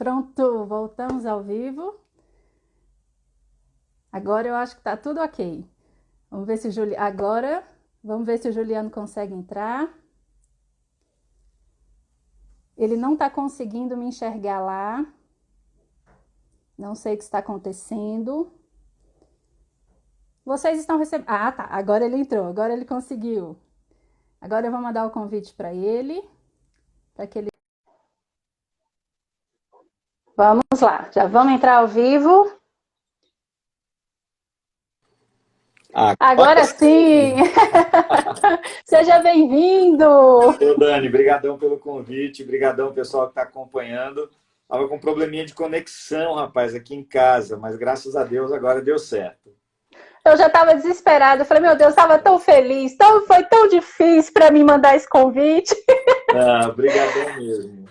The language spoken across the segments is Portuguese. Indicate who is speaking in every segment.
Speaker 1: Pronto, voltamos ao vivo. Agora eu acho que tá tudo ok. Vamos ver se vamos ver se o Juliano consegue entrar. Ele não está conseguindo me enxergar lá. Não sei o que está acontecendo. Vocês estão recebendo... Ah, tá. Agora ele entrou. Agora ele conseguiu. Agora eu vou mandar o convite para ele. Para que ele... Vamos lá. Já vamos entrar ao vivo. Agora sim! Seja bem-vindo!
Speaker 2: Ô Dani, brigadão pelo convite, brigadão pessoal que está acompanhando. Estava com um probleminha de conexão, rapaz, aqui em casa, mas graças a Deus agora deu certo.
Speaker 1: Eu já estava desesperada, eu falei, meu Deus, estava tão feliz, foi tão difícil para mim mandar esse convite.
Speaker 2: Brigadão mesmo.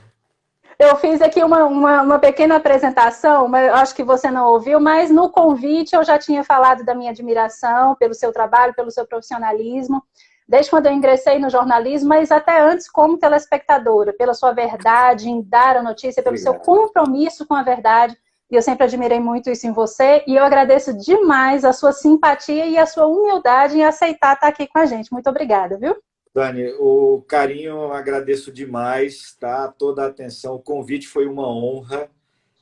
Speaker 1: Eu fiz aqui uma pequena apresentação, mas eu acho que você não ouviu, mas no convite eu já tinha falado da minha admiração pelo seu trabalho, pelo seu profissionalismo, desde quando eu ingressei no jornalismo, mas até antes como telespectadora, pela sua verdade em dar a notícia, pelo seu compromisso com a verdade, e eu sempre admirei muito isso em você, e eu agradeço demais a sua simpatia e a sua humildade em aceitar estar aqui com a gente. Muito obrigada, viu?
Speaker 2: Dani, o carinho eu agradeço demais, tá? Toda a atenção, o convite foi uma honra.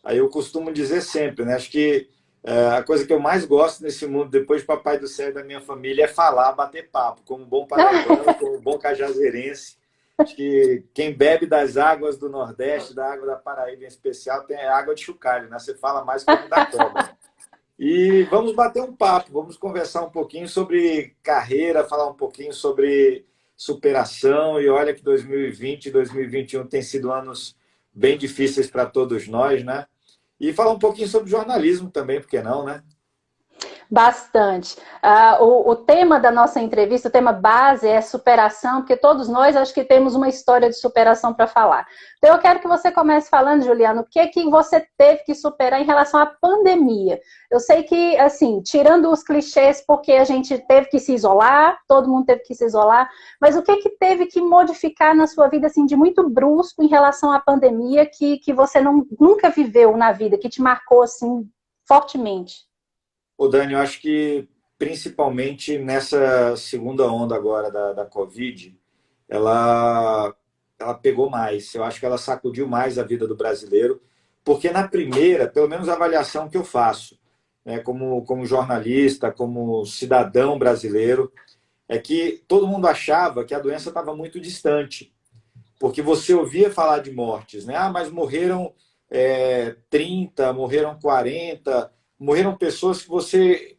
Speaker 2: Aí eu costumo dizer sempre, né? Acho que a coisa que eu mais gosto nesse mundo, depois de Papai do Céu e da minha família, é falar, bater papo, como um bom paraibano, como um bom cajazeirense. Acho que quem bebe das águas do Nordeste, da água da Paraíba em especial, tem água de chocalho, né? Você fala mais como da cobra. E vamos bater um papo, vamos conversar um pouquinho sobre carreira, falar um pouquinho sobre superação. E olha que 2020 e 2021 tem sido anos bem difíceis para todos nós, né? E falar um pouquinho sobre jornalismo também, por que não, né?
Speaker 1: Bastante. O tema da nossa entrevista, o tema base é superação, porque todos nós acho que temos uma história de superação para falar. Então eu quero que você comece falando, Juliano, o que é que você teve que superar em relação à pandemia? Eu sei que, assim, tirando os clichês, porque a gente teve que se isolar, todo mundo teve que se isolar, mas o que é que teve que modificar na sua vida, assim, de muito brusco em relação à pandemia que você nunca viveu na vida, que te marcou, assim, fortemente?
Speaker 2: Ô, Dani, eu acho que principalmente nessa segunda onda agora da Covid, ela pegou mais. Eu acho que ela sacudiu mais a vida do brasileiro, porque na primeira, pelo menos a avaliação que eu faço, né, como jornalista, como cidadão brasileiro, é que todo mundo achava que a doença estava muito distante, porque você ouvia falar de mortes, né? Ah, mas morreram 30, morreram 40, morreram pessoas que você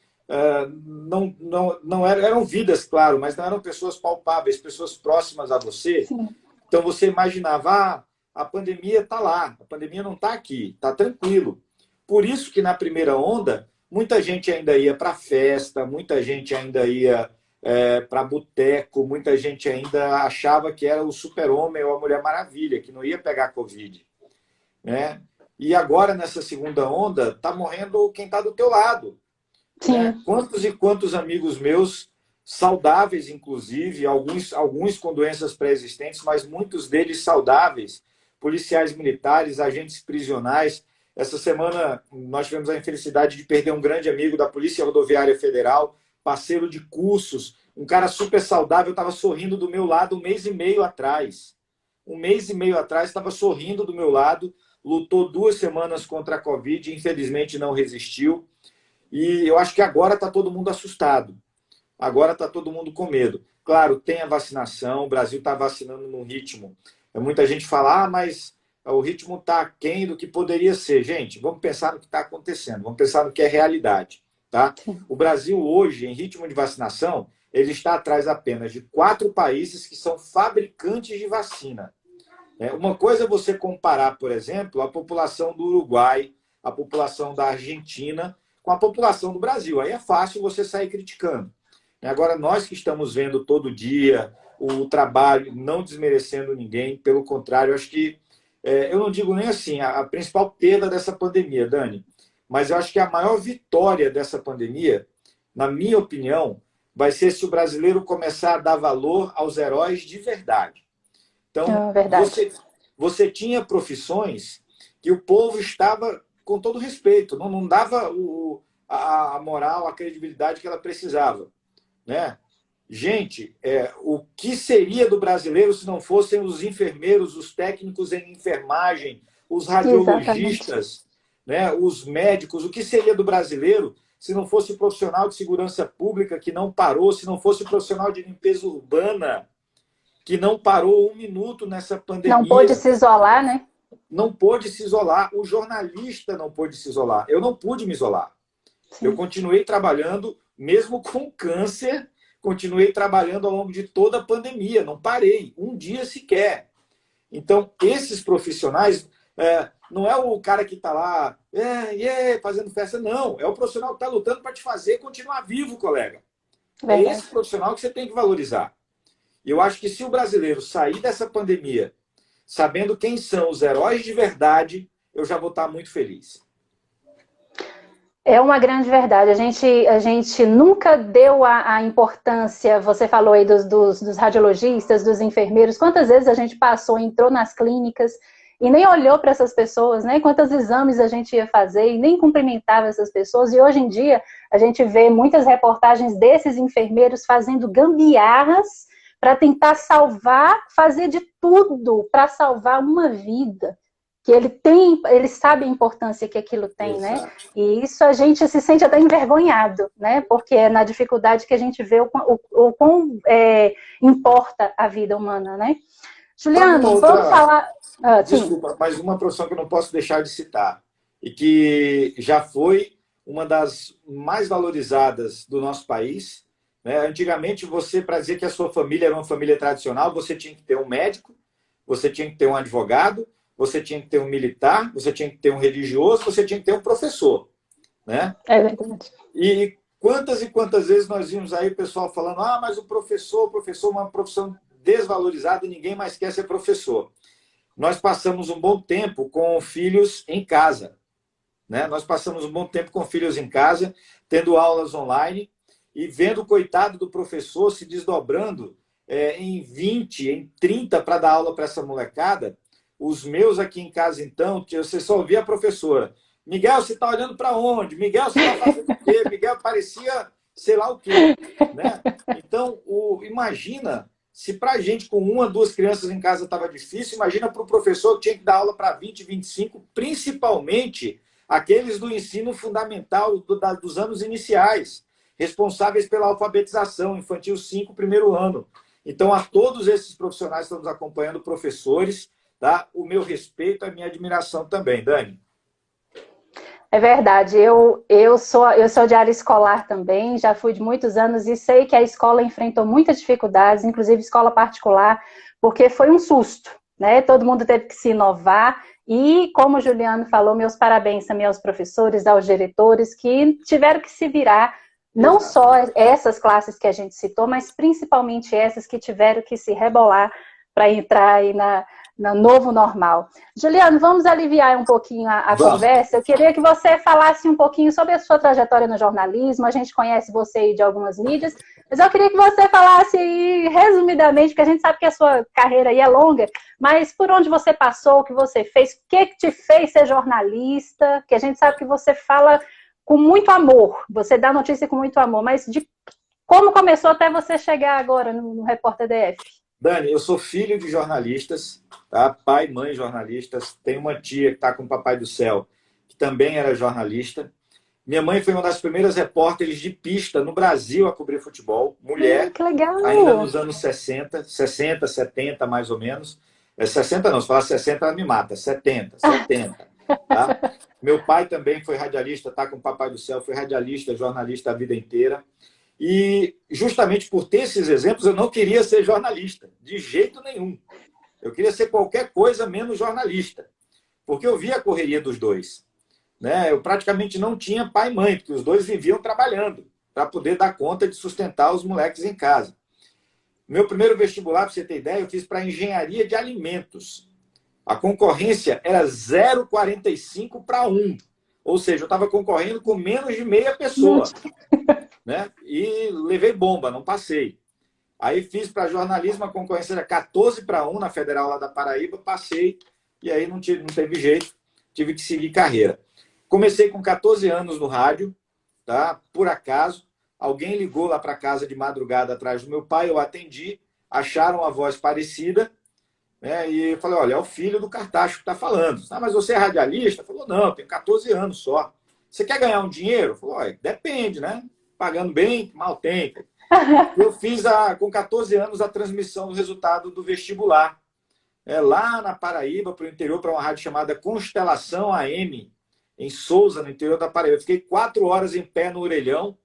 Speaker 2: não eram vidas, claro, mas não eram pessoas palpáveis, pessoas próximas a você.
Speaker 1: Sim.
Speaker 2: Então você imaginava, a pandemia está lá, a pandemia não está aqui, está tranquilo. Por isso que na primeira onda, muita gente ainda ia para festa, muita gente ainda ia para boteco, muita gente ainda achava que era o super-homem ou a Mulher Maravilha, que não ia pegar Covid, né? E agora, nessa segunda onda, está morrendo quem está do teu lado, né?
Speaker 1: Sim.
Speaker 2: Quantos e quantos amigos meus, saudáveis inclusive, alguns com doenças pré-existentes, mas muitos deles saudáveis, policiais militares, agentes prisionais. Essa semana nós tivemos a infelicidade de perder um grande amigo da Polícia Rodoviária Federal, parceiro de cursos, um cara super saudável, estava sorrindo do meu lado um mês e meio atrás. Um mês e meio atrás estava sorrindo do meu lado, lutou 2 semanas contra a Covid, infelizmente não resistiu. E eu acho que agora está todo mundo assustado. Agora está todo mundo com medo. Claro, tem a vacinação, o Brasil está vacinando num ritmo. Muita gente fala, mas o ritmo está aquém do que poderia ser. Gente, vamos pensar no que está acontecendo, vamos pensar no que é realidade. Tá? O Brasil hoje, em ritmo de vacinação, ele está atrás apenas de 4 países que são fabricantes de vacina. Uma coisa é você comparar, por exemplo, a população do Uruguai, a população da Argentina, com a população do Brasil. Aí é fácil você sair criticando. Agora, nós que estamos vendo todo dia o trabalho, não desmerecendo ninguém, pelo contrário, acho que, eu não digo nem assim, a principal perda dessa pandemia, Dani, mas eu acho que a maior vitória dessa pandemia, na minha opinião, vai ser se o brasileiro começar a dar valor aos heróis de verdade. Então,
Speaker 1: É verdade.
Speaker 2: você tinha profissões que o povo estava com todo respeito, não dava a moral, a credibilidade que ela precisava, né? Gente, o que seria do brasileiro se não fossem os enfermeiros, os técnicos em enfermagem, os
Speaker 1: Exatamente.
Speaker 2: radiologistas, né, os médicos? O que seria do brasileiro se não fosse o profissional de segurança pública que não parou, se não fosse o profissional de limpeza urbana que não parou um minuto nessa
Speaker 1: Não pôde
Speaker 2: pandemia?
Speaker 1: se isolar, né?
Speaker 2: Não pôde se isolar, o jornalista não pôde se isolar. Eu não pude me isolar. Eu
Speaker 1: Sim.
Speaker 2: continuei trabalhando, mesmo com câncer, continuei trabalhando ao longo de toda a pandemia, não parei, um dia sequer. Então, esses profissionais, não é o cara que está lá fazendo festa, não. É o profissional que está lutando para te fazer continuar vivo, colega. É esse
Speaker 1: Verdade.
Speaker 2: profissional que você tem que valorizar. E eu acho que se o brasileiro sair dessa pandemia sabendo quem são os heróis de verdade, eu já vou estar muito feliz.
Speaker 1: É uma grande verdade. A gente nunca deu a importância, você falou aí dos radiologistas, dos enfermeiros, quantas vezes a gente passou, entrou nas clínicas e nem olhou para essas pessoas, né? Quantos exames a gente ia fazer e nem cumprimentava essas pessoas. E hoje em dia a gente vê muitas reportagens desses enfermeiros fazendo gambiarras para tentar salvar, fazer de tudo para salvar uma vida. Que ele sabe a importância que aquilo tem, né?
Speaker 2: Exato.
Speaker 1: E isso a gente se sente até envergonhado, né? Porque é na dificuldade que a gente vê o quão importa a vida humana, né?
Speaker 2: Sabe uma
Speaker 1: Juliano, vamos
Speaker 2: outra,
Speaker 1: falar... sim.
Speaker 2: desculpa, mas uma profissão que eu não posso deixar de citar e que já foi uma das mais valorizadas do nosso país, né? Antigamente, você, para dizer que a sua família era uma família tradicional, você tinha que ter um médico, você tinha que ter um advogado, você tinha que ter um militar, você tinha que ter um religioso, você tinha que ter um professor, né?
Speaker 1: É verdade.
Speaker 2: E quantas vezes nós vimos aí o pessoal falando, mas o professor é uma profissão desvalorizada e ninguém mais quer ser professor. Nós passamos um bom tempo com filhos em casa, né? Nós passamos um bom tempo com filhos em casa, tendo aulas online e vendo o coitado do professor se desdobrando em 20, em 30 para dar aula para essa molecada. Os meus aqui em casa, então, você só ouvia a professora. Miguel, você está olhando para onde? Miguel, você está fazendo o quê? Miguel parecia sei lá o quê, né? Então, imagina se para a gente com uma, duas crianças em casa estava difícil, imagina para o professor que tinha que dar aula para 20, 25, principalmente aqueles do ensino fundamental dos anos iniciais, responsáveis pela alfabetização, infantil 5, primeiro ano. Então, a todos esses profissionais que estão nos acompanhando, professores, tá? O meu respeito, a minha admiração também, Dani.
Speaker 1: É verdade, eu sou de área escolar também, já fui de muitos anos e sei que a escola enfrentou muitas dificuldades, inclusive escola particular, porque foi um susto, né? Todo mundo teve que se inovar e, como o Juliano falou, meus parabéns também aos professores, aos diretores que tiveram que se virar, não
Speaker 2: Exato.
Speaker 1: só essas classes que a gente citou, mas principalmente essas que tiveram que se rebolar para entrar aí no novo normal. Juliano, vamos aliviar um pouquinho a conversa. Eu queria que você falasse um pouquinho sobre a sua trajetória no jornalismo. A gente conhece você aí de algumas mídias, mas eu queria que você falasse aí, resumidamente, porque a gente sabe que a sua carreira aí é longa, mas por onde você passou, o que você fez, o que te fez ser jornalista, que a gente sabe que você fala com muito amor, você dá notícia com muito amor, mas de como começou até você chegar agora no Repórter DF?
Speaker 2: Dani, eu sou filho de jornalistas, tá? Pai e mãe jornalistas. Tenho uma tia que está com o Papai do Céu, que também era jornalista. Minha mãe foi uma das primeiras repórteres de pista no Brasil a cobrir futebol. Mulher,
Speaker 1: Que legal!
Speaker 2: ainda nos anos 60, 70 mais ou menos. 60 não, se falar 60 ela me mata. 70. Tá? Meu pai também foi radialista, está com o Papai do Céu, foi radialista, jornalista a vida inteira. E justamente por ter esses exemplos, eu não queria ser jornalista, de jeito nenhum. Eu queria ser qualquer coisa menos jornalista, porque eu via a correria dos dois, né? Eu praticamente não tinha pai e mãe, porque os dois viviam trabalhando para poder dar conta de sustentar os moleques em casa. Meu primeiro vestibular, para você ter ideia, eu fiz para engenharia de alimentos. A concorrência era 0,45 para 1. Ou seja, eu estava concorrendo com menos de meia pessoa. Né? E levei bomba, não passei. Aí fiz para jornalismo, a concorrência era 14 para 1 na Federal lá da Paraíba, passei, e aí não teve jeito. tive que seguir carreira. Comecei com 14 anos no rádio, tá? Por acaso, alguém ligou lá para casa de madrugada atrás do meu pai, eu atendi, acharam a voz parecida, né? E eu falei, olha, é o filho do Cartacho que está falando. Ah, mas você é radialista? Falou, não, eu tenho 14 anos só. Você quer ganhar um dinheiro? Falou, olha, depende, né? Pagando bem, mal tem. Eu fiz, com 14 anos, a transmissão do resultado do vestibular. Lá na Paraíba, para o interior, para uma rádio chamada Constelação AM, em Souza, no interior da Paraíba. Eu fiquei 4 horas em pé no orelhão,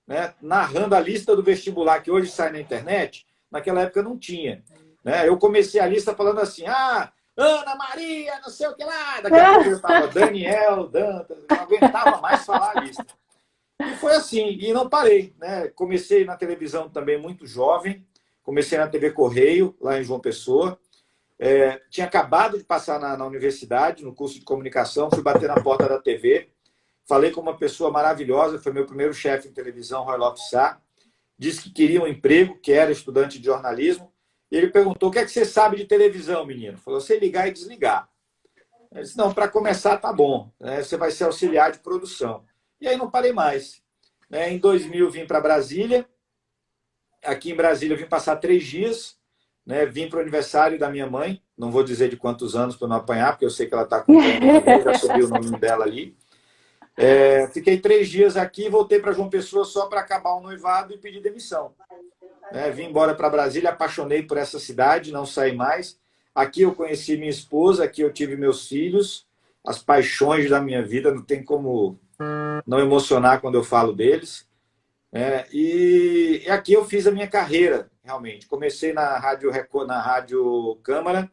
Speaker 2: né, narrando a lista do vestibular, que hoje sai na internet. Naquela época não tinha. Né? Eu comecei a lista falando assim, Ana Maria, não sei o que lá. Daqui a pouco eu estava Daniel, Dantas, não aguentava mais falar a lista. E foi assim, e não parei. Né? Comecei na televisão também muito jovem, comecei na TV Correio, lá em João Pessoa. Tinha acabado de passar na universidade, no curso de comunicação, fui bater na porta da TV, falei com uma pessoa maravilhosa, foi meu primeiro chefe em televisão, Roy Lopes Sá, disse que queria um emprego, que era estudante de jornalismo, e ele perguntou, o que é que você sabe de televisão, menino? Falou, você ligar e desligar. Ele disse, não, para começar tá bom, né? Você vai ser auxiliar de produção. E aí não parei mais. Em 2000 vim para Brasília, aqui em Brasília eu vim passar 3 dias, né? Vim para o aniversário da minha mãe, não vou dizer de quantos anos para não apanhar, porque eu sei que ela está acompanhando também, já subiu o nome dela ali. Fiquei 3 dias aqui, voltei para João Pessoa só para acabar o noivado e pedir demissão. Vim embora para Brasília, apaixonei por essa cidade, não saí mais. Aqui eu conheci minha esposa, aqui eu tive meus filhos, as paixões da minha vida, não tem como não emocionar quando eu falo deles. E aqui eu fiz a minha carreira, realmente. Comecei na Rádio Câmara,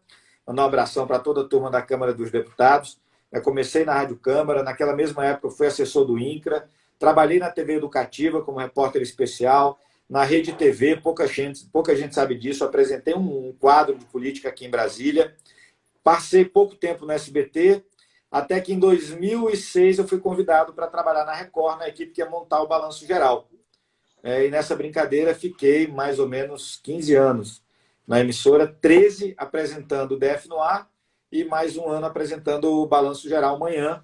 Speaker 2: um abração para toda a turma da Câmara dos Deputados. Comecei na Rádio Câmara, naquela mesma época eu fui assessor do INCRA, trabalhei na TV Educativa como repórter especial, na Rede TV, pouca gente sabe disso, apresentei um quadro de política aqui em Brasília, passei pouco tempo no SBT, até que em 2006 eu fui convidado para trabalhar na Record, na equipe que ia montar o Balanço Geral. E nessa brincadeira fiquei mais ou menos 15 anos na emissora, 13 apresentando o DF no ar e mais um ano apresentando o Balanço Geral Manhã.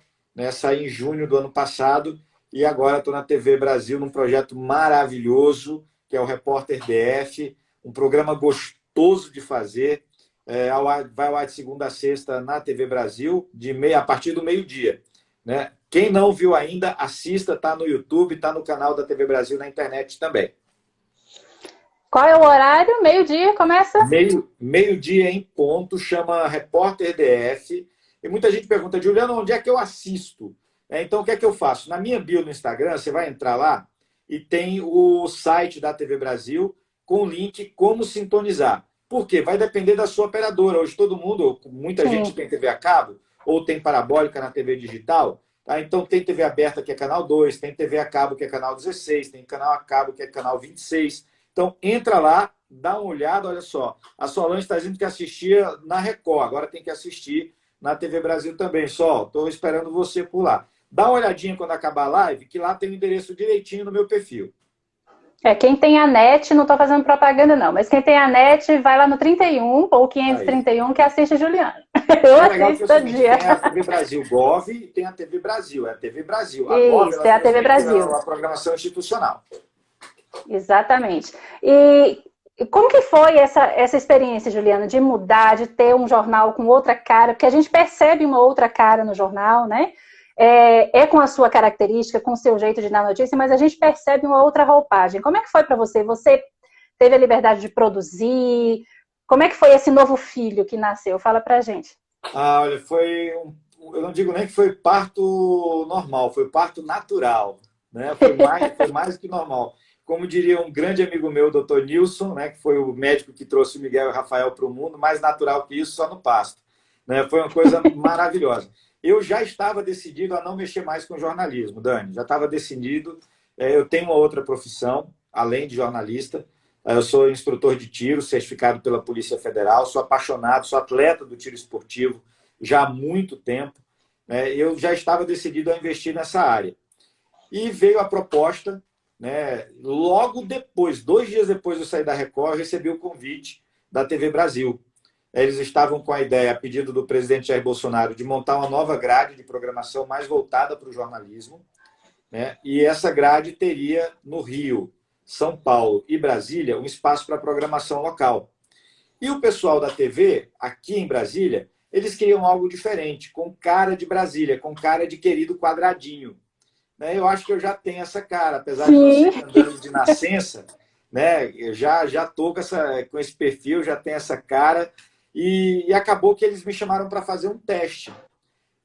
Speaker 2: Saí em junho do ano passado e agora estou na TV Brasil num projeto maravilhoso, que é o Repórter DF, um programa gostoso de fazer. Vai ao ar de segunda a sexta na TV Brasil, a partir do meio-dia. Né? Quem não viu ainda, assista, está no YouTube, está no canal da TV Brasil na internet também.
Speaker 1: Qual é o horário? Meio-dia começa?
Speaker 2: Meio-dia em ponto, chama Repórter DF. E muita gente pergunta, Juliano, onde é que eu assisto? Então, o que é que eu faço? Na minha bio no Instagram, você vai entrar lá e tem o site da TV Brasil com o link como sintonizar. Por quê? Vai depender da sua operadora. Hoje muita gente tem TV a cabo ou tem parabólica na TV digital. Tá? Então, tem TV aberta, que é canal 2, tem TV a cabo, que é canal 16, tem canal a cabo, que é canal 26. Então, entra lá, dá uma olhada, olha só. A Solange está dizendo que assistia na Record, agora tem que assistir na TV Brasil também. Estou esperando você por lá. Dá uma olhadinha quando acabar a live, que lá tem o endereço direitinho no meu perfil.
Speaker 1: Quem tem a NET, não estou fazendo propaganda não, mas quem tem a NET, vai lá no 31 ou 531 que assiste Juliano. Eu assisto todo dia.
Speaker 2: Tem a TV Brasil Gov e tem a TV Brasil. É a TV Brasil.
Speaker 1: Isso, é a TV Brasil.
Speaker 2: A programação institucional.
Speaker 1: Exatamente. E como que foi essa experiência, Juliana, de mudar, de ter um jornal com outra cara? Porque a gente percebe uma outra cara no jornal, né? Com a sua característica, com o seu jeito de dar notícia, mas a gente percebe uma outra roupagem. Como é que foi para você? Você teve a liberdade de produzir? Como é que foi esse novo filho que nasceu? Fala pra gente.
Speaker 2: Olha, eu não digo nem que foi parto normal, foi parto natural, né? Foi mais do que normal. Como diria um grande amigo meu, o Dr. Nilson, né, que foi o médico que trouxe o Miguel e o Rafael para o mundo, mais natural que isso, só no pasto. Né? Foi uma coisa maravilhosa. Eu já estava decidido a não mexer mais com jornalismo, Dani. Já estava decidido. Eu tenho uma outra profissão, além de jornalista. Eu sou instrutor de tiro, certificado pela Polícia Federal. Sou apaixonado, sou atleta do tiro esportivo já há muito tempo. Eu já estava decidido a investir nessa área. E veio a proposta, né, logo depois, 2 dias depois de eu sair da Record, eu recebi o convite da TV Brasil. Eles estavam com a ideia, a pedido do presidente Jair Bolsonaro, de montar uma nova grade de programação mais voltada para o jornalismo, né? E essa grade teria no Rio, São Paulo e Brasília um espaço para programação local. E o pessoal da TV, aqui em Brasília, eles queriam algo diferente, com cara de Brasília, com cara de querido quadradinho. Né? Eu acho que eu já tenho essa cara, apesar de não
Speaker 1: Sim.
Speaker 2: ser andando de nascença, né? Eu já estou com esse perfil, já tenho essa cara, e acabou que eles me chamaram para fazer um teste.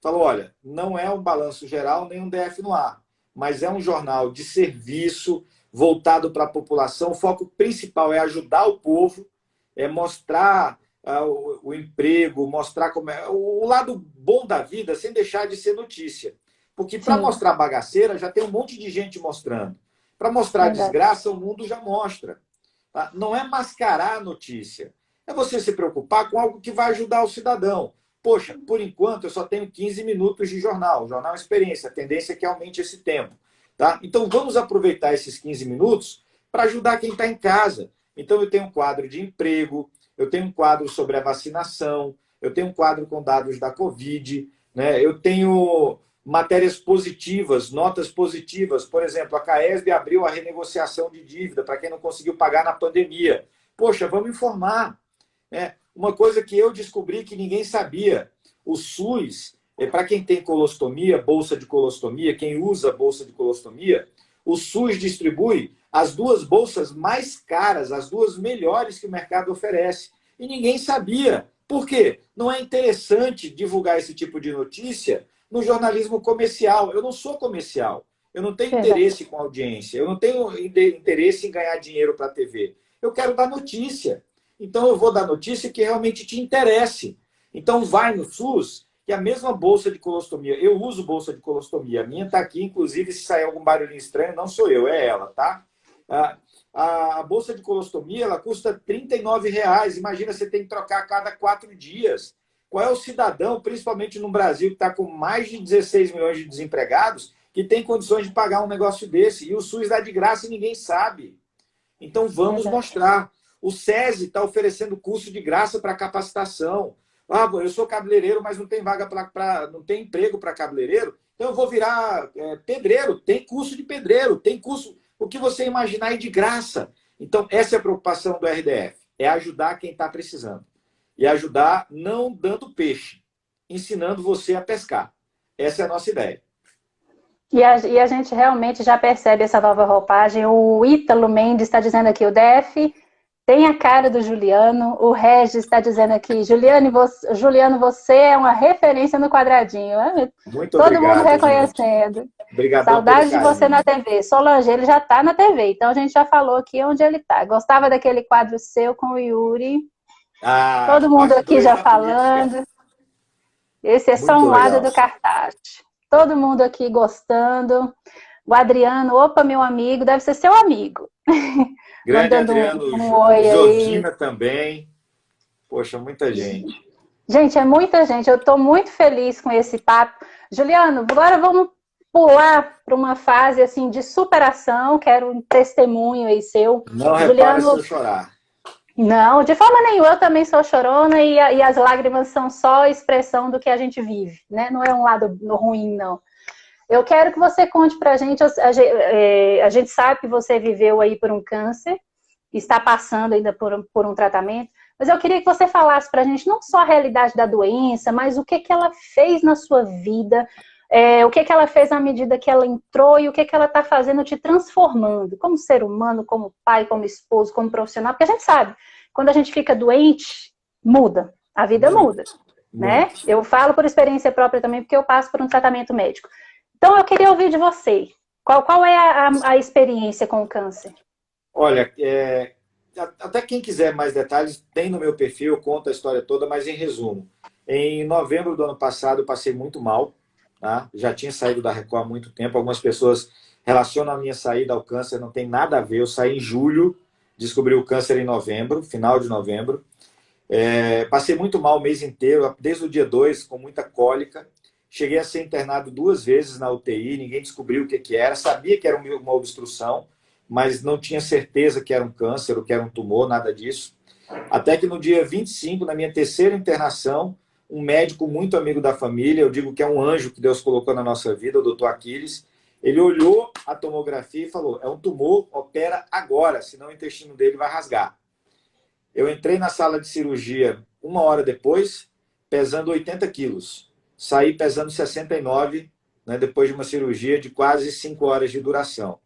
Speaker 2: Falou, olha, não é um balanço geral nem um DF no ar, mas é um jornal de serviço voltado para a população. O foco principal é ajudar o povo, é mostrar o emprego, mostrar como é o lado bom da vida, sem deixar de ser notícia. Porque para
Speaker 1: Sim,
Speaker 2: mostrar bagaceira, já tem um monte de gente mostrando. Para mostrar
Speaker 1: verdade.
Speaker 2: desgraça, o mundo já mostra. Tá? Não é mascarar a notícia. É você se preocupar com algo que vai ajudar o cidadão. Poxa, por enquanto eu só tenho 15 minutos de jornal. Jornal Experiência. A tendência é que aumente esse tempo. Tá? Então vamos aproveitar esses 15 minutos para ajudar quem está em casa. Então eu tenho um quadro de emprego, eu tenho um quadro sobre a vacinação, eu tenho um quadro com dados da Covid, né? Eu tenho matérias positivas, notas positivas. Por exemplo, a CAESB abriu a renegociação de dívida para quem não conseguiu pagar na pandemia. Poxa, vamos informar. Né? Uma coisa que eu descobri que ninguém sabia, o SUS, para quem tem colostomia, bolsa de colostomia, quem usa bolsa de colostomia, o SUS distribui as duas bolsas mais caras, as duas melhores que o mercado oferece. E ninguém sabia. Por quê? Não é interessante divulgar esse tipo de notícia no jornalismo comercial. Eu não sou comercial. Eu não tenho
Speaker 1: Verdade.
Speaker 2: interesse com audiência. Eu não tenho interesse em ganhar dinheiro para a TV. Eu quero dar notícia. Então eu vou dar notícia que realmente te interesse. Então vai no SUS, que é a mesma bolsa de colostomia. Eu uso bolsa de colostomia. A minha está aqui, inclusive, se sair algum barulhinho estranho, não sou eu, é ela, tá? A bolsa de colostomia, ela custa R$ 39. Imagina, você tem que trocar a cada 4 dias. Qual é o cidadão, principalmente no Brasil, que está com mais de 16 milhões de desempregados, que tem condições de pagar um negócio desse? E o SUS dá de graça e ninguém sabe. Então vamos
Speaker 1: Verdade.
Speaker 2: mostrar. O SESI está oferecendo curso de graça para capacitação. Ah, eu sou cabeleireiro, mas não tem vaga não tem emprego para cabeleireiro, então eu vou virar pedreiro. Tem curso de pedreiro, tem curso, o que você imaginar aí de graça. Então, essa é a preocupação do RDF, é ajudar quem está precisando. E ajudar não dando peixe, ensinando você a pescar. Essa é a nossa ideia.
Speaker 1: E a gente realmente já percebe essa nova roupagem. O Ítalo Mendes está dizendo aqui, o DF tem a cara do Juliano. O Regis está dizendo aqui, Juliano, você é uma referência no quadradinho.
Speaker 2: Muito
Speaker 1: Todo mundo
Speaker 2: obrigado, gente.
Speaker 1: reconhecendo.
Speaker 2: Obrigadão pelo
Speaker 1: Saudade de você na
Speaker 2: carinho.
Speaker 1: TV. Solange, ele já está na TV, então a gente já falou aqui onde ele está. Gostava daquele quadro seu com o Yuri. Todo mundo
Speaker 2: Parte
Speaker 1: aqui
Speaker 2: 2
Speaker 1: já
Speaker 2: da política.
Speaker 1: falando. Esse é só
Speaker 2: Muito
Speaker 1: um lado
Speaker 2: legal.
Speaker 1: do cartaz. Todo mundo aqui gostando. O Adriano, opa, meu amigo, deve ser seu amigo.
Speaker 2: Grande
Speaker 1: Mandando
Speaker 2: Adriano,
Speaker 1: um oi aí.
Speaker 2: Josina também. Poxa, muita gente.
Speaker 1: Gente, é muita gente. Eu estou muito feliz com esse papo. Juliano, agora vamos pular para uma fase assim de superação. Quero um testemunho aí seu.
Speaker 2: Não repara se
Speaker 1: Juliano,
Speaker 2: eu chorar.
Speaker 1: não, de forma nenhuma. Eu também sou chorona e as lágrimas são só expressão do que a gente vive, né? Não é um lado ruim, não. Eu quero que você conte para a gente. A gente sabe que você viveu aí por um câncer, está passando ainda por um tratamento, mas eu queria que você falasse para a gente não só a realidade da doença, mas o que ela fez na sua vida, o que ela fez à medida que ela entrou e o que ela está fazendo te transformando, como ser humano, como pai, como esposo, como profissional, porque a gente sabe, quando a gente fica doente, muda, a vida muda,
Speaker 2: Muito,
Speaker 1: né?
Speaker 2: muito.
Speaker 1: Eu falo por experiência própria também, porque eu passo por um tratamento médico. Então, eu queria ouvir de você. Qual é a experiência com o câncer?
Speaker 2: Olha, até quem quiser mais detalhes, tem no meu perfil, eu conto a história toda, mas em resumo. Em novembro do ano passado, eu passei muito mal. Tá? Já tinha saído da Record há muito tempo. Algumas pessoas relacionam a minha saída ao câncer, não tem nada a ver. Eu saí em julho, descobri o câncer em novembro, final de novembro. Passei muito mal o mês inteiro, desde o dia 2, com muita cólica. Cheguei a ser internado 2 vezes na UTI, ninguém descobriu o que era. Sabia que era uma obstrução, mas não tinha certeza que era um câncer ou que era um tumor, nada disso. Até que no dia 25, na minha terceira internação, um médico muito amigo da família, eu digo que é um anjo que Deus colocou na nossa vida, o doutor Aquiles, ele olhou a tomografia e falou, é um tumor, opera agora, senão o intestino dele vai rasgar. Eu entrei na sala de cirurgia 1 hora depois, pesando 80 quilos. Saí pesando 69, né, depois de uma cirurgia de quase 5 horas de duração.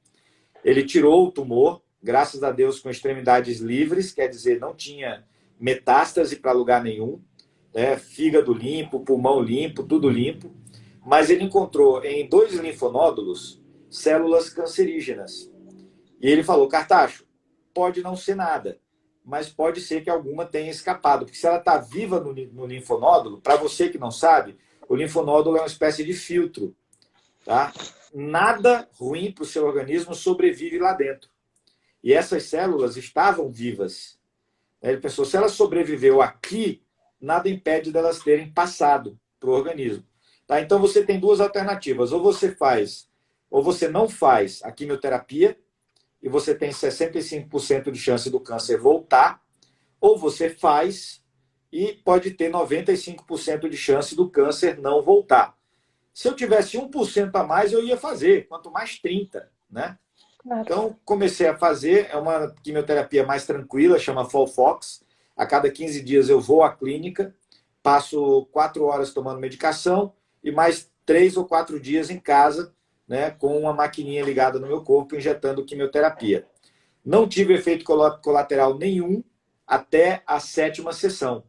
Speaker 2: Ele tirou o tumor, graças a Deus, com extremidades livres, quer dizer, não tinha metástase para lugar nenhum, né, fígado limpo, pulmão limpo, tudo limpo, mas ele encontrou em 2 linfonódulos células cancerígenas. E ele falou, Cartacho, pode não ser nada, mas pode ser que alguma tenha escapado, porque se ela está viva no linfonódulo, para você que não sabe, o linfonódulo é uma espécie de filtro, tá? Nada ruim para o seu organismo sobrevive lá dentro. E essas células estavam vivas. Ele pensou, se ela sobreviveu aqui, nada impede delas terem passado para o organismo. Tá? Então você tem 2 alternativas. Ou você faz, ou você não faz a quimioterapia, e você tem 65% de chance do câncer voltar, ou você faz e pode ter 95% de chance do câncer não voltar. Se eu tivesse 1% a mais, eu ia fazer, quanto mais 30%, né?
Speaker 1: Claro.
Speaker 2: Então, comecei a fazer, é uma quimioterapia mais tranquila, chama FOLFOX. A cada 15 dias eu vou à clínica, passo 4 horas tomando medicação e mais 3 ou 4 dias em casa, né, com uma maquininha ligada no meu corpo, injetando quimioterapia. Não tive efeito colateral nenhum até a 7ª sessão.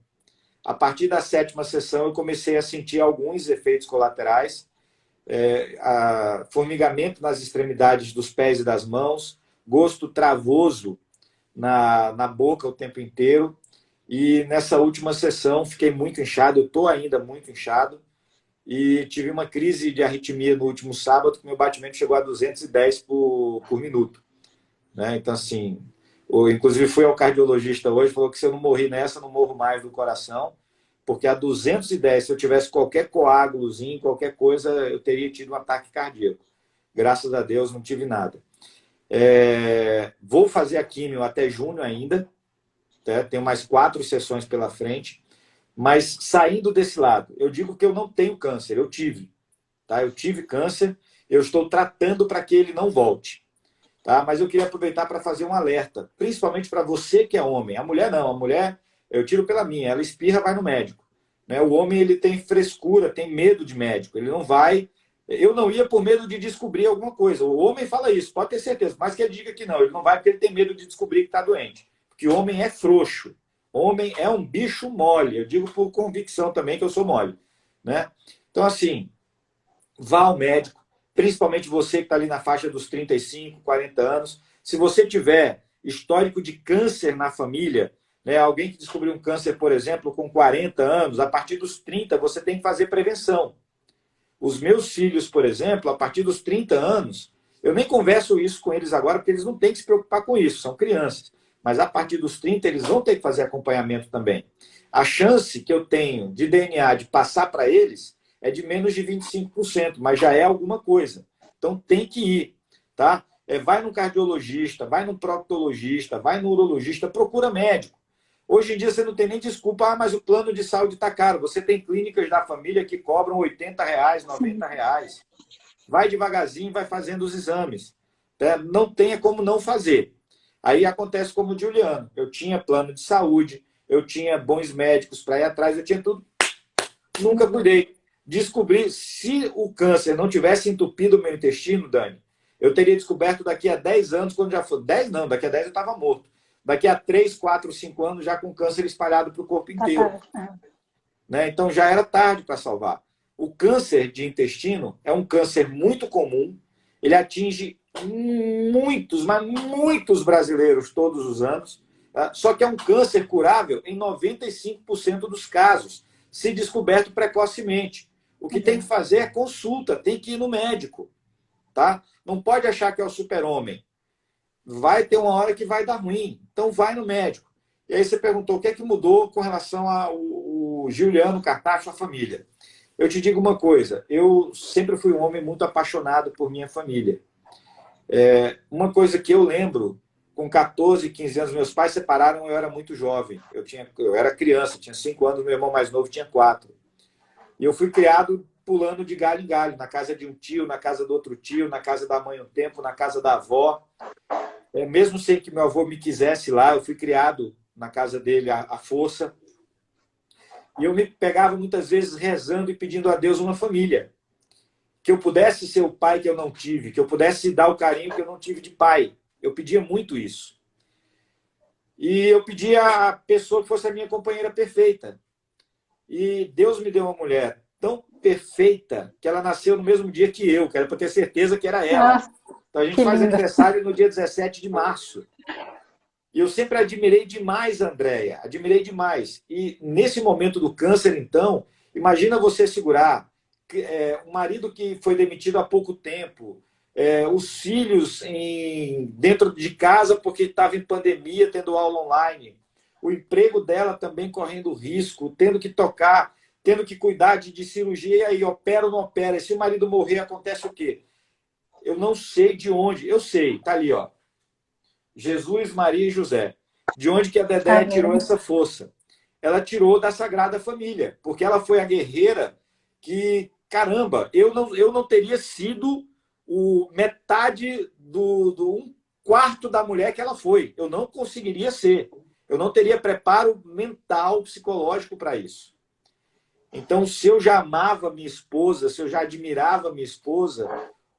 Speaker 2: A partir da 7ª sessão, eu comecei a sentir alguns efeitos colaterais, formigamento nas extremidades dos pés e das mãos, gosto travoso na boca o tempo inteiro. E nessa última sessão, fiquei muito inchado, eu estou ainda muito inchado, e tive uma crise de arritmia no último sábado, que meu batimento chegou a 210 por minuto. Né? Então, assim, inclusive fui ao cardiologista hoje, falou que se eu não morri nessa, eu não morro mais do coração, porque a 210, se eu tivesse qualquer coágulozinho, qualquer coisa, eu teria tido um ataque cardíaco. Graças a Deus, não tive nada. Vou fazer a químio até junho ainda, tá? Tenho mais 4 sessões pela frente, mas saindo desse lado, eu digo que eu não tenho câncer, eu tive. Tá? Eu tive câncer, eu estou tratando para que ele não volte. Tá? Mas eu queria aproveitar para fazer um alerta, principalmente para você que é homem. A mulher não, a mulher, eu tiro pela minha, ela espirra, vai no médico. Né? O homem, ele tem frescura, tem medo de médico, ele não vai... Eu não ia por medo de descobrir alguma coisa. O homem fala isso, pode ter certeza, mas que ele diga que não, ele não vai porque ele tem medo de descobrir que está doente. Porque o homem é frouxo. Homem é um bicho mole. Eu digo por convicção também que eu sou mole. Né? Então, assim, vá ao médico, principalmente você que está ali na faixa dos 35, 40 anos. Se você tiver histórico de câncer na família, né, alguém que descobriu um câncer, por exemplo, com 40 anos, a partir dos 30 você tem que fazer prevenção. Os meus filhos, por exemplo, a partir dos 30 anos, eu nem converso isso com eles agora, porque eles não têm que se preocupar com isso, são crianças. Mas a partir dos 30, eles vão ter que fazer acompanhamento também. A chance que eu tenho de DNA de passar para eles é de menos de 25%, mas já é alguma coisa. Então tem que ir. Tá? Vai no cardiologista, vai no proctologista, vai no urologista, procura médico. Hoje em dia você não tem nem desculpa, mas o plano de saúde está caro. Você tem clínicas da família que cobram R$80, R$90. Vai devagarzinho, vai fazendo os exames. Tá? Não tenha como não fazer. Aí acontece como o Juliano. Eu tinha plano de saúde, eu tinha bons médicos para ir atrás, eu tinha tudo. Nunca cuidei. Descobri, se o câncer não tivesse entupido o meu intestino, Dani, eu teria descoberto daqui a 10 anos, quando já for. 10 não, daqui a 10 eu estava morto. Daqui a 3, 4, 5 anos, já com câncer espalhado para o corpo inteiro. Né? Então já era tarde para salvar. O câncer de intestino é um câncer muito comum, ele atinge muitos, mas muitos brasileiros todos os anos, tá? Só que é um câncer curável em 95% dos casos, se descoberto precocemente. O que tem que fazer é consulta, tem que ir no médico. Tá? Não pode achar que é o super-homem. Vai ter uma hora que vai dar ruim, então vai no médico. E aí você perguntou o que é que mudou com relação ao Juliano Cartacho, a família. Eu te digo uma coisa, eu sempre fui um homem muito apaixonado por minha família. Uma coisa que eu lembro com 14, 15 anos, meus pais separaram, eu era muito jovem. Eu era criança, tinha 5 anos, meu irmão mais novo tinha 4. E eu fui criado pulando de galho em galho, na casa de um tio, na casa do outro tio, na casa da mãe um tempo, na casa da avó. Mesmo sem que meu avô me quisesse lá, eu fui criado na casa dele à força. E eu me pegava muitas vezes rezando e pedindo a Deus uma família. Que eu pudesse ser o pai que eu não tive, que eu pudesse dar o carinho que eu não tive de pai. Eu pedia muito isso. E eu pedia a pessoa que fosse a minha companheira perfeita. E Deus me deu uma mulher tão perfeita que ela nasceu no mesmo dia que eu, que era para ter certeza que era ela.
Speaker 1: Nossa,
Speaker 2: Então a gente
Speaker 1: que
Speaker 2: faz
Speaker 1: linda.
Speaker 2: aniversário no dia 17 de março. E eu sempre admirei demais a Andréia, admirei demais. E nesse momento do câncer, então, imagina você segurar um marido que foi demitido há pouco tempo, os filhos dentro de casa porque estava em pandemia, tendo aula online, o emprego dela também correndo risco, tendo que tocar, tendo que cuidar de cirurgia, e aí opera ou não opera? E se o marido morrer, acontece o quê? Eu não sei de onde, eu sei, tá ali, ó. Jesus, Maria e José. De onde que a Dedé tirou essa força? Ela tirou da Sagrada Família, porque ela foi a guerreira que, caramba, eu não teria sido metade do um quarto da mulher que ela foi. Eu não conseguiria ser. Eu não teria preparo mental, psicológico para isso. Então, se eu já amava minha esposa, se eu já admirava minha esposa,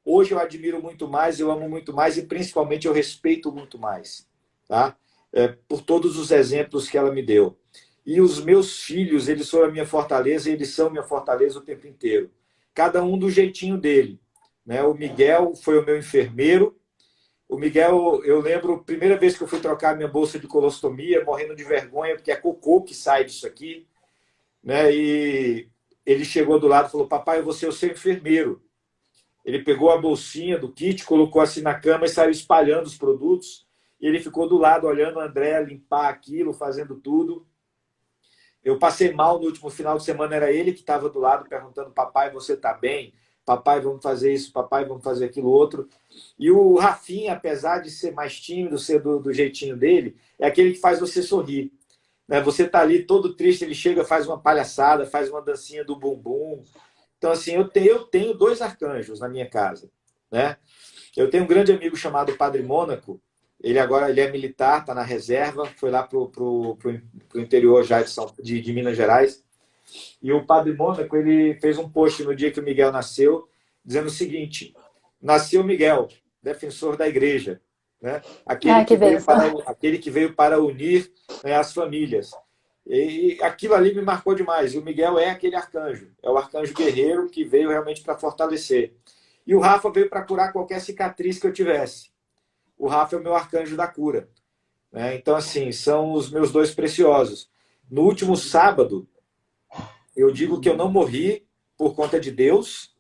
Speaker 2: hoje eu admiro muito mais, eu amo muito mais e principalmente eu respeito muito mais, tá? Por todos os exemplos que ela me deu. E os meus filhos, eles foram a minha fortaleza e eles são minha fortaleza o tempo inteiro. Cada um do jeitinho dele, né? O Miguel foi o meu enfermeiro. O Miguel, eu lembro, a primeira vez que eu fui trocar minha bolsa de colostomia, morrendo de vergonha, porque é cocô que sai disso aqui, né? E ele chegou do lado e falou: papai, eu vou ser o seu enfermeiro. Ele pegou a bolsinha do kit, colocou assim na cama e saiu espalhando os produtos. E ele ficou do lado, olhando a Andréa limpar aquilo, fazendo tudo. Eu passei mal no último final de semana, era ele que estava do lado, perguntando: papai, você está bem? Papai, vamos fazer isso, papai, vamos fazer aquilo outro. E o Rafinha, apesar de ser mais tímido, ser do jeitinho dele, é aquele que faz você sorrir. Né? Você está ali todo triste, ele chega, faz uma palhaçada, faz uma dancinha do bumbum. Então, assim, eu tenho 2 arcanjos na minha casa. Né? Eu tenho um grande amigo chamado Padre Mônaco. Ele é militar, está na reserva, foi lá para o interior já de Minas Gerais. E o Padre Mônaco, ele fez um post no dia que o Miguel nasceu, dizendo o seguinte: nasceu Miguel, defensor da igreja. Né? Aquele que veio para unir, né, as famílias. E aquilo ali me marcou demais. E o Miguel é aquele arcanjo. É o arcanjo guerreiro que veio realmente para fortalecer. E o Rafa veio para curar qualquer cicatriz que eu tivesse. O Rafa é o meu arcanjo da cura. Né? Então, assim, são os meus 2 preciosos. No último sábado, eu digo que eu não morri por conta de Deus,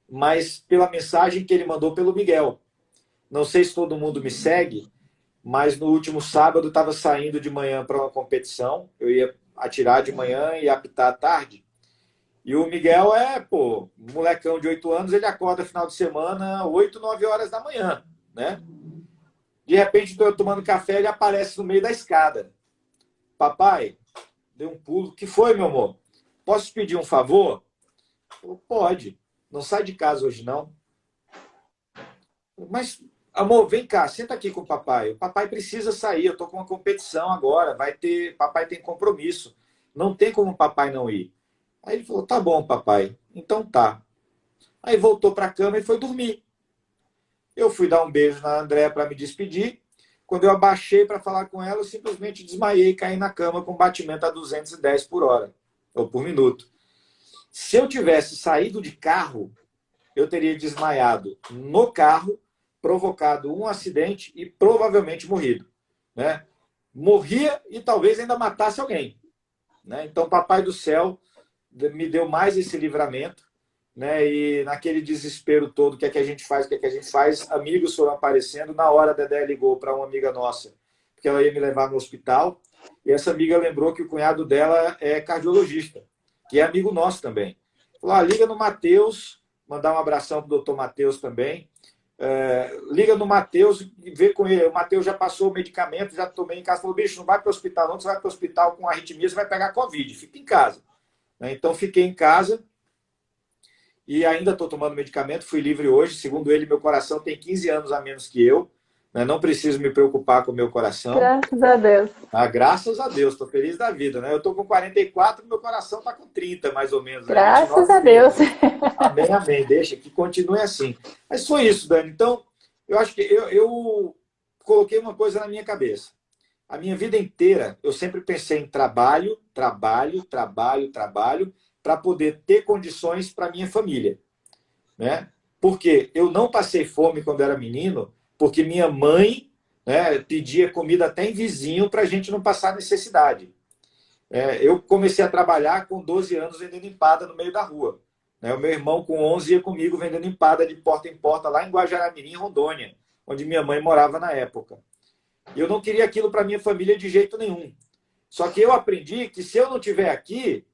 Speaker 2: mas pela mensagem que ele mandou pelo Miguel. Não sei se todo mundo me segue, mas no último sábado estava saindo de manhã para uma competição. Eu ia atirar de manhã e apitar à tarde. E o Miguel molecão de 8 anos, ele acorda final de semana, 8, 9 horas da manhã, né? De repente, estou eu tomando café, ele aparece no meio da escada. Papai, deu um pulo. O que foi, meu amor? Posso te pedir um favor? Falei: pode. Não sai de casa hoje, não. Mas, amor, vem cá, senta aqui com o papai. O papai precisa sair, eu estou com uma competição agora, papai tem compromisso. Não tem como o papai não ir. Aí ele falou: tá bom, papai. Então tá. Aí voltou para a cama e foi dormir. Eu fui dar um beijo na Andréa para me despedir. Quando eu abaixei para falar com ela, eu simplesmente desmaiei e caí na cama com batimento a 210 por hora, ou por minuto. Se eu tivesse saído de carro, eu teria desmaiado no carro, provocado um acidente e provavelmente morrido. Né? Morria e talvez ainda matasse alguém. Né? Então, Papai do Céu me deu mais esse livramento. Né? E naquele desespero todo, o que é que a gente faz? O que é que a gente faz? Amigos foram aparecendo. Na hora, a Dedé ligou para uma amiga nossa, porque ela ia me levar no hospital. E essa amiga lembrou que o cunhado dela é cardiologista, que é amigo nosso também. Falou: liga no Matheus, mandar um abração para o doutor Matheus também. liga no Matheus e vê com ele. O Matheus já passou o medicamento, já tomei em casa. Falou, bicho, não vai para o hospital não, você vai para o hospital com arritmia, você vai pegar Covid. Fica em casa. Então, fiquei em casa e ainda estou tomando medicamento. Fui livre hoje. Segundo ele, meu coração tem 15 anos a menos que eu. Não preciso me preocupar com o meu coração.
Speaker 1: Graças a Deus.
Speaker 2: Graças a Deus, estou feliz da vida. Eu estou com 44, meu coração está com 30, mais ou menos.
Speaker 1: Graças a Deus.
Speaker 2: Amém, amém. Deixa que continue assim. Mas foi isso, Dani. Então, eu acho que eu coloquei uma coisa na minha cabeça. A minha vida inteira, eu sempre pensei em trabalho, trabalho, trabalho, trabalho, para poder ter condições para minha família. Porque eu não passei fome quando era menino, porque minha mãe pedia comida até em vizinho para a gente não passar necessidade. Eu comecei a trabalhar com 12 anos vendendo empada no meio da rua. O meu irmão, com 11, ia comigo vendendo empada de porta em porta lá em Guajará-Mirim, Rondônia, onde minha mãe morava na época. E eu não queria aquilo para minha família de jeito nenhum. Só que eu aprendi que se eu não estiver aqui,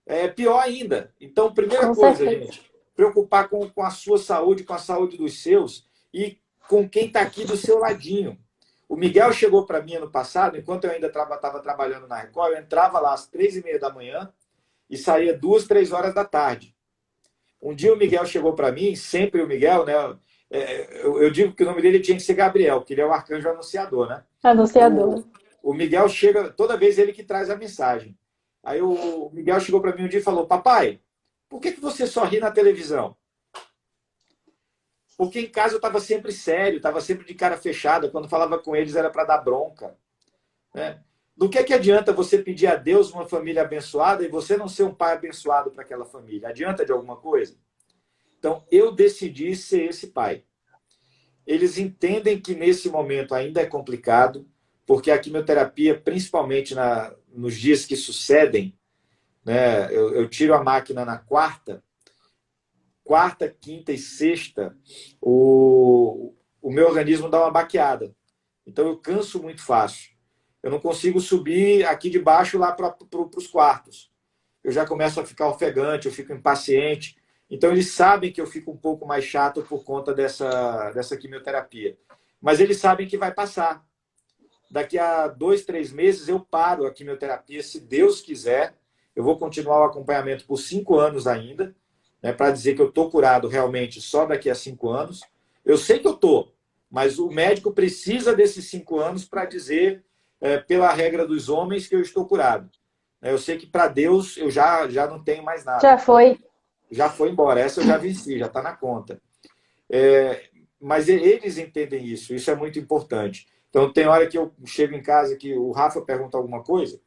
Speaker 2: é pior ainda. Então, primeira coisa, gente, preocupar com a sua saúde, com a saúde dos seus e com quem está aqui do seu ladinho. O Miguel chegou para mim ano passado, enquanto eu ainda estava trabalhando na Record, eu entrava lá às 3h30 da manhã e saía 2, 3 horas da tarde. Um dia o Miguel chegou para mim, sempre o Miguel, eu digo que o nome dele tinha que ser Gabriel, porque ele é o arcanjo anunciador,
Speaker 1: Anunciador.
Speaker 2: O Miguel chega, toda vez ele que traz a mensagem. Aí o Miguel chegou para mim um dia e falou, papai, por que você só ri na televisão? Porque em casa eu estava sempre sério, estava sempre de cara fechada. Quando falava com eles era para dar bronca. Do que adianta você pedir a Deus uma família abençoada e você não ser um pai abençoado para aquela família? Adianta de alguma coisa? Então, eu decidi ser esse pai. Eles entendem que nesse momento ainda é complicado, porque a quimioterapia, principalmente nos dias que sucedem, eu tiro a máquina na quarta, quinta e sexta, o meu organismo dá uma baqueada. Então, eu canso muito fácil. Eu não consigo subir aqui de baixo lá para os quartos. Eu já começo a ficar ofegante, eu fico impaciente. Então, eles sabem que eu fico um pouco mais chato por conta dessa quimioterapia. Mas eles sabem que vai passar. Daqui a 2, 3 meses, eu paro a quimioterapia, se Deus quiser. Eu vou continuar o acompanhamento por 5 anos ainda, para dizer que eu estou curado realmente só daqui a 5 anos. Eu sei que eu estou, mas o médico precisa desses 5 anos para dizer, pela regra dos homens, que eu estou curado. Eu sei que para Deus eu já não tenho mais nada.
Speaker 1: Já foi.
Speaker 2: Já foi embora. Essa eu já venci, já está na conta. Mas eles entendem isso. Isso é muito importante. Então, tem hora que eu chego em casa que o Rafa pergunta alguma coisa,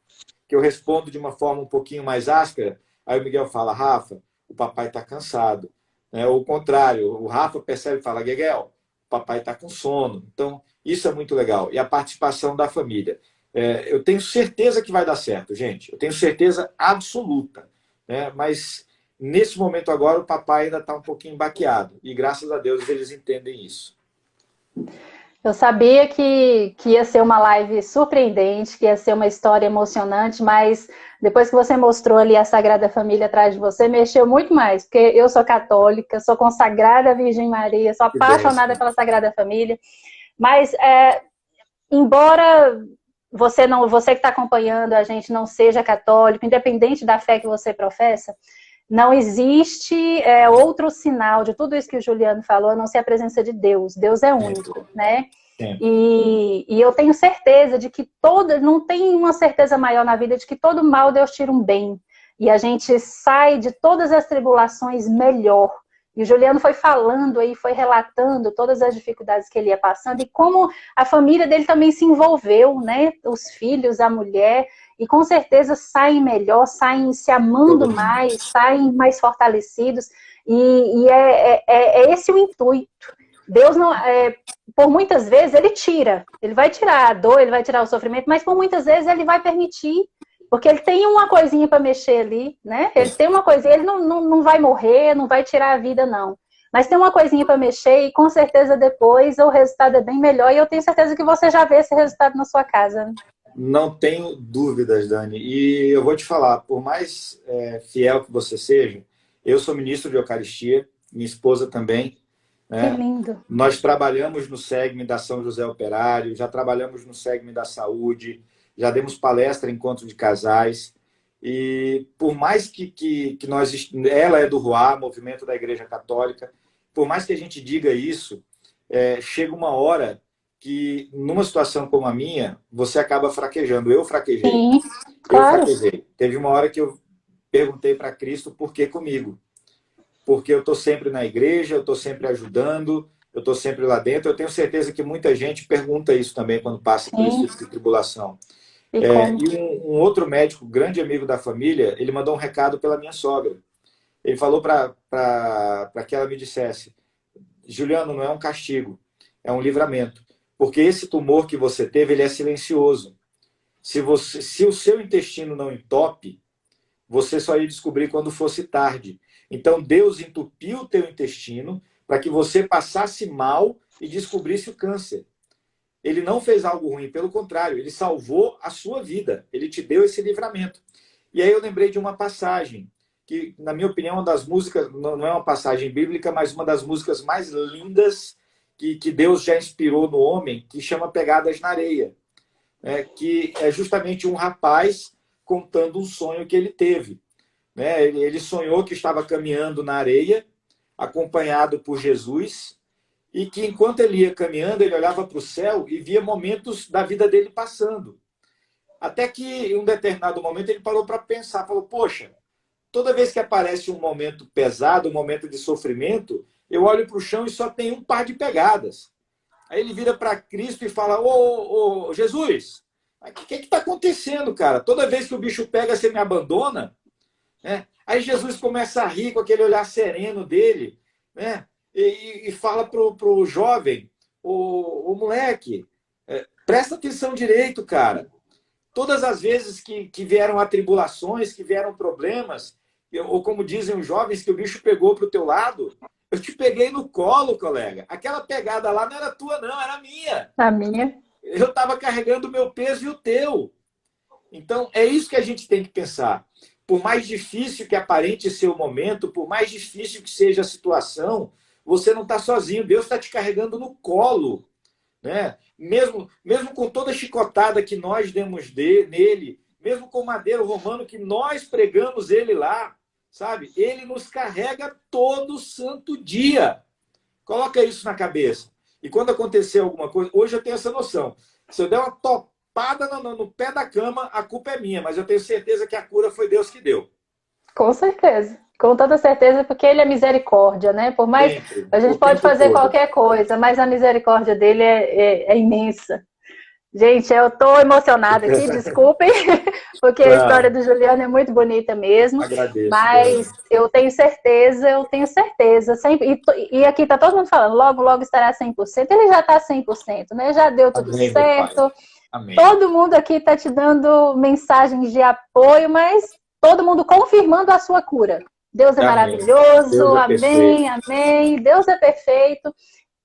Speaker 2: que eu respondo de uma forma um pouquinho mais áspera. Aí o Miguel fala, Rafa, o papai está cansado. Ou o contrário, o Rafa percebe e fala, Miguel, o papai está com sono. Então, isso é muito legal. E a participação da família. Eu tenho certeza que vai dar certo, gente. Eu tenho certeza absoluta. Mas, nesse momento agora, o papai ainda está um pouquinho baqueado. E, graças a Deus, eles entendem isso.
Speaker 1: Eu sabia que ia ser uma live surpreendente, que ia ser uma história emocionante, mas depois que você mostrou ali a Sagrada Família atrás de você, mexeu muito mais, porque eu sou católica, sou consagrada à Virgem Maria, sou apaixonada pela Sagrada Família, mas embora você que está acompanhando a gente não seja católico, independente da fé que você professa, não existe outro sinal de tudo isso que o Juliano falou, a não ser a presença de Deus. Deus é único, né? E eu tenho certeza de que não tem uma certeza maior na vida de que todo mal Deus tira um bem. E a gente sai de todas as tribulações melhor. E o Juliano foi falando aí, foi relatando todas as dificuldades que ele ia passando e como a família dele também se envolveu, né? Os filhos, a mulher, e com certeza saem melhor, saem se amando mais, saem mais fortalecidos. E é esse o intuito. Deus não, por muitas vezes ele vai tirar a dor, ele vai tirar o sofrimento, mas por muitas vezes ele vai permitir. Porque ele tem uma coisinha para mexer ali, né? Ele tem uma coisinha, ele não vai morrer, não vai tirar a vida, não. Mas tem uma coisinha para mexer e com certeza depois o resultado é bem melhor e eu tenho certeza que você já vê esse resultado na sua casa.
Speaker 2: Não tenho dúvidas, Dani. E eu vou te falar, por mais fiel que você seja, eu sou ministro de Eucaristia, minha esposa também.
Speaker 1: Que
Speaker 2: né?
Speaker 1: lindo.
Speaker 2: Nós trabalhamos no segmento da São José Operário, já trabalhamos no segmento da saúde, já demos palestra em encontro de casais. E por mais que nós... Ela é do RUA, Movimento da Igreja Católica. Por mais que a gente diga isso, chega uma hora que, numa situação como a minha, você acaba fraquejando. Eu fraquejei.
Speaker 1: Sim,
Speaker 2: Eu
Speaker 1: claro.
Speaker 2: fraquejei. Teve uma hora que eu perguntei para Cristo por que comigo. Porque eu estou sempre na igreja, eu estou sempre ajudando, eu estou sempre lá dentro. Eu tenho certeza que muita gente pergunta isso também quando passa por esse
Speaker 1: Sim.
Speaker 2: tipo de tribulação.
Speaker 1: E como?
Speaker 2: E um outro médico, grande amigo da família, ele mandou um recado pela minha sogra. Ele falou para que ela me dissesse: Juliano, não é um castigo, é um livramento. Porque esse tumor que você teve, ele é silencioso. Se o seu intestino não entope, você só ia descobrir quando fosse tarde. Então, Deus entupiu o teu intestino para que você passasse mal e descobrisse o câncer. Ele não fez algo ruim, pelo contrário, ele salvou a sua vida. Ele te deu esse livramento. E aí eu lembrei de uma passagem, que, na minha opinião, uma das músicas, não é uma passagem bíblica, mas uma das músicas mais lindas que Deus já inspirou no homem, que chama Pegadas na Areia. Que é justamente um rapaz contando um sonho que ele teve. Ele sonhou que estava caminhando na areia, acompanhado por Jesus, e que enquanto ele ia caminhando, ele olhava para o céu e via momentos da vida dele passando. Até que, em um determinado momento, ele parou para pensar, falou, poxa, toda vez que aparece um momento pesado, um momento de sofrimento, eu olho para o chão e só tem um par de pegadas. Aí ele vira para Cristo e fala, ô Jesus, o que está acontecendo, cara? Toda vez que o bicho pega, você me abandona? Aí Jesus começa a rir com aquele olhar sereno dele, né? E fala pro jovem, o moleque, presta atenção direito, cara. Todas as vezes que vieram atribulações, que vieram problemas, ou como dizem os jovens, que o bicho pegou pro teu lado, eu te peguei no colo, colega. Aquela pegada lá não era tua, não, era minha.
Speaker 1: A minha.
Speaker 2: Eu estava carregando o meu peso e o teu. Então, é isso que a gente tem que pensar. Por mais difícil que aparente ser o momento, por mais difícil que seja a situação, você não está sozinho. Deus está te carregando no colo. Né? Mesmo com toda a chicotada que nós demos nele, mesmo com o madeiro romano que nós pregamos ele lá, sabe? Ele nos carrega todo santo dia. Coloca isso na cabeça. E quando acontecer alguma coisa, hoje eu tenho essa noção. Se eu der uma topada no pé da cama, a culpa é minha, mas eu tenho certeza que a cura foi Deus que deu.
Speaker 1: Com certeza. Com toda certeza, porque ele é misericórdia, né? Por mais
Speaker 2: Sempre,
Speaker 1: a gente
Speaker 2: o
Speaker 1: pode
Speaker 2: tempo
Speaker 1: fazer
Speaker 2: todo.
Speaker 1: qualquer coisa, mas a misericórdia dele é imensa. Gente, eu tô emocionada aqui, desculpem, porque a história do Juliano é muito bonita mesmo,
Speaker 2: Agradeço,
Speaker 1: mas
Speaker 2: Deus.
Speaker 1: eu tenho certeza, sempre, e aqui tá todo mundo falando, logo, logo estará 100%, ele já tá 100%, né? Já deu tudo
Speaker 2: Amém, meu Pai.
Speaker 1: certo,
Speaker 2: Amém.
Speaker 1: todo mundo aqui tá te dando mensagens de apoio, mas todo mundo confirmando a sua cura. Deus é
Speaker 2: Amém.
Speaker 1: maravilhoso,
Speaker 2: Deus é
Speaker 1: amém,
Speaker 2: perfeito.
Speaker 1: amém, Deus é perfeito.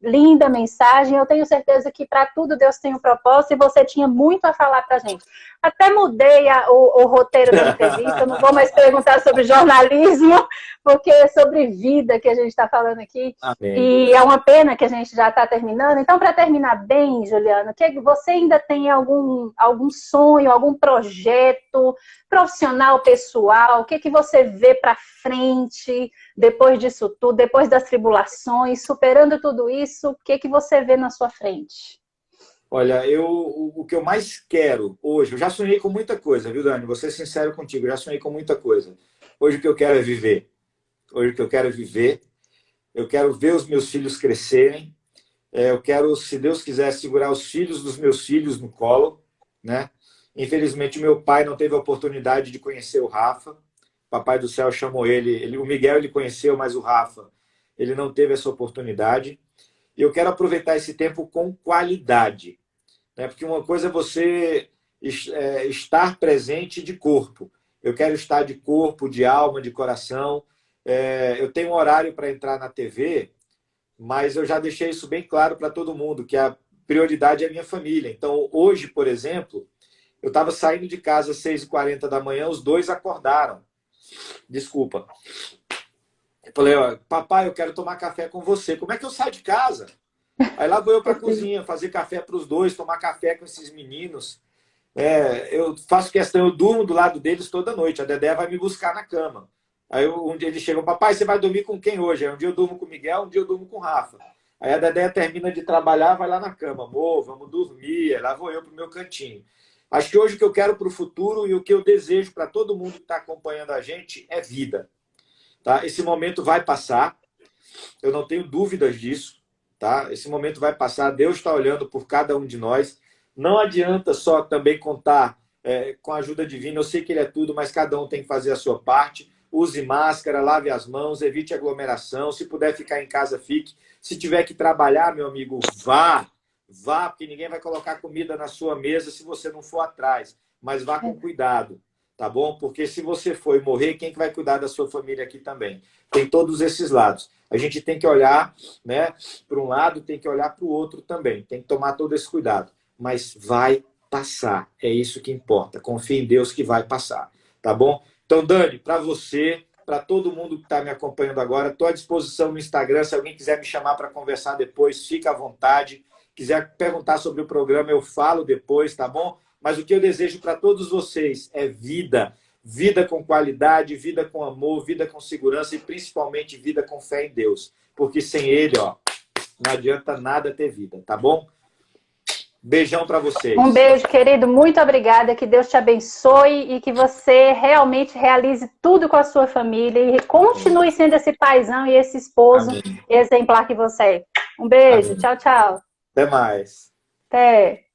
Speaker 1: Linda mensagem, eu tenho certeza que para tudo Deus tem um propósito e você tinha muito a falar para a gente. Até mudei o roteiro da entrevista, eu não vou mais perguntar sobre jornalismo, porque é sobre vida que a gente está falando aqui.
Speaker 2: Amém.
Speaker 1: E é uma pena que a gente já está terminando. Então, para terminar bem, Juliana, que você ainda tem algum sonho, algum projeto profissional, pessoal? O que você vê para frente depois disso tudo, depois das tribulações, superando tudo isso? O que você vê na sua frente?
Speaker 2: Olha, o que eu mais quero hoje, eu já sonhei com muita coisa, viu, Dani? Vou ser sincero contigo, eu já sonhei com muita coisa. Hoje o que eu quero é viver. Hoje o que eu quero é viver. Eu quero ver os meus filhos crescerem. Eu quero, se Deus quiser, segurar os filhos dos meus filhos no colo, né? Infelizmente, meu pai não teve a oportunidade de conhecer o Rafa. Papai do céu chamou ele. O Miguel ele conheceu, mas o Rafa, ele não teve essa oportunidade. E eu quero aproveitar esse tempo com qualidade, né? Porque uma coisa é você estar presente de corpo. Eu quero estar de corpo, de alma, de coração. Eu tenho um horário para entrar na TV, mas eu já deixei isso bem claro para todo mundo, que a prioridade é a minha família. Então, hoje, por exemplo, eu estava saindo de casa às 6h40 da manhã, os dois acordaram. Desculpa. Eu falei, ó, papai, eu quero tomar café com você. Como é que eu saio de casa? Aí lá vou eu para a cozinha, fazer café para os dois, tomar café com esses meninos. Eu faço questão, eu durmo do lado deles toda noite. A Dedé vai me buscar na cama. Aí um dia eles chegam, papai, você vai dormir com quem hoje? Aí um dia eu durmo com o Miguel, um dia eu durmo com o Rafa. Aí a Dedé termina de trabalhar, vai lá na cama, amor, vamos dormir. Aí lá vou eu pro meu cantinho. Acho que hoje o que eu quero para o futuro e o que eu desejo para todo mundo que está acompanhando a gente é vida. Tá? Esse momento vai passar, eu não tenho dúvidas disso. Tá? Esse momento vai passar, Deus está olhando por cada um de nós. Não adianta só também contar com a ajuda divina, eu sei que Ele é tudo, mas cada um tem que fazer a sua parte. Use máscara, lave as mãos, evite aglomeração. Se puder ficar em casa, fique. Se tiver que trabalhar, meu amigo, vá. Vá, porque ninguém vai colocar comida na sua mesa se você não for atrás. Mas vá com cuidado, tá bom? Porque se você for e morrer, quem que vai cuidar da sua família aqui também? Tem todos esses lados. A gente tem que olhar, né, para um lado, tem que olhar para o outro também. Tem que tomar todo esse cuidado. Mas vai passar. É isso que importa. Confie em Deus que vai passar. Tá bom? Então, Dani, para você, para todo mundo que está me acompanhando agora, estou à disposição no Instagram. Se alguém quiser me chamar para conversar depois, fica à vontade. Quiser perguntar sobre o programa, eu falo depois, tá bom? Mas o que eu desejo para todos vocês é vida. Vida com qualidade, vida com amor, vida com segurança e principalmente vida com fé em Deus. Porque sem Ele, ó, não adianta nada ter vida, tá bom? Beijão para vocês.
Speaker 1: Um beijo, querido. Muito obrigada. Que Deus te abençoe e que você realmente realize tudo com a sua família e continue sendo esse paizão e esse esposo exemplar que você é. Um beijo. Amém. Tchau, tchau.
Speaker 2: Até mais.
Speaker 1: Até.